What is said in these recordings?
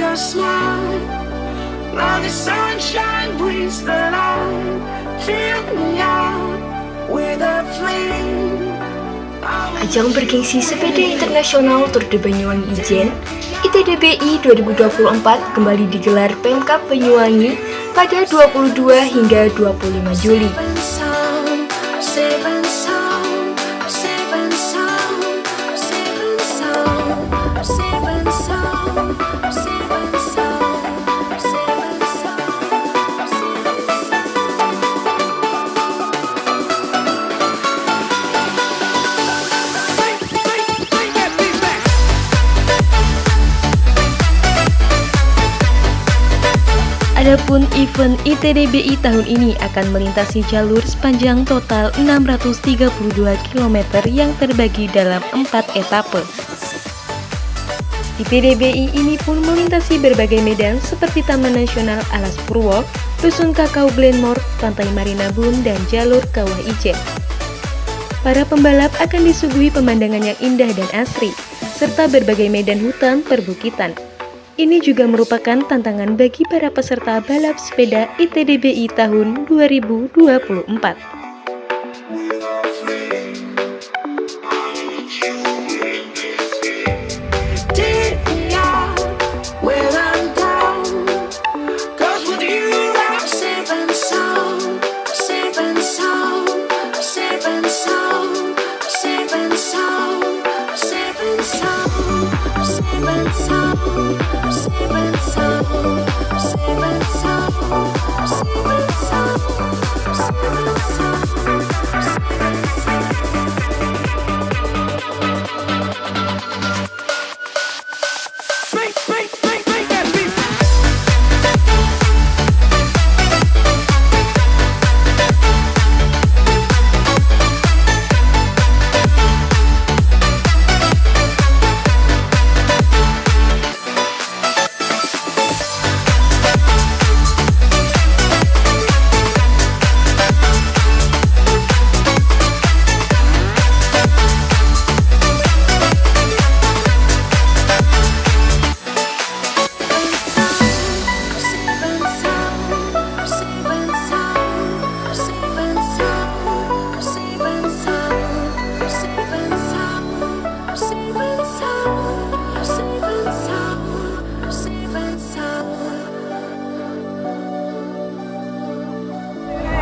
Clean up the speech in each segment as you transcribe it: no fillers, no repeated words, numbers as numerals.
your smile. Now the sunshine brings the light. Fill me out with a flame. Ajang bergengsi sepeda internasional Tour de Banyuwangi Ijen ITDBI 2024 kembali digelar Pemkab Banyuwangi pada 22 hingga 25 Juli. Adapun event ITDBI tahun ini akan melintasi jalur sepanjang total 632 km yang terbagi dalam 4 etape. ITDBI ini pun melintasi berbagai medan seperti Taman Nasional Alas Purwo, Dusun Kakao Glenmore, Pantai Marina Bun, dan jalur Kawah Ijen. Para pembalap akan disuguhi pemandangan yang indah dan asri, serta berbagai medan hutan perbukitan. Ini juga merupakan tantangan bagi para peserta balap sepeda ITDBI tahun 2024.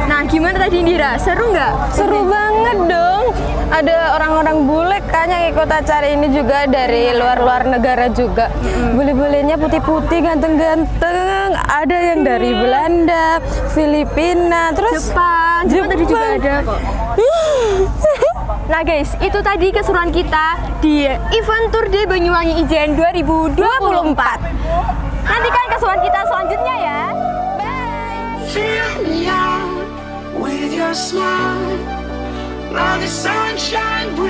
Nah, gimana tadi Indira? Seru nggak? Seru banget dong. Ada orang-orang bule kayaknya ikut acara ini juga dari luar negara juga. Bule-bulenya putih-putih, ganteng-ganteng. Ada yang dari Belanda, Filipina, terus Jepang tadi juga ada kok. Nah guys, itu tadi keseruan kita di event Tour de Banyuwangi Ijen 2024. Nantikan keseruan kita selanjutnya ya. Fill me out with your smile. Now the sunshine brings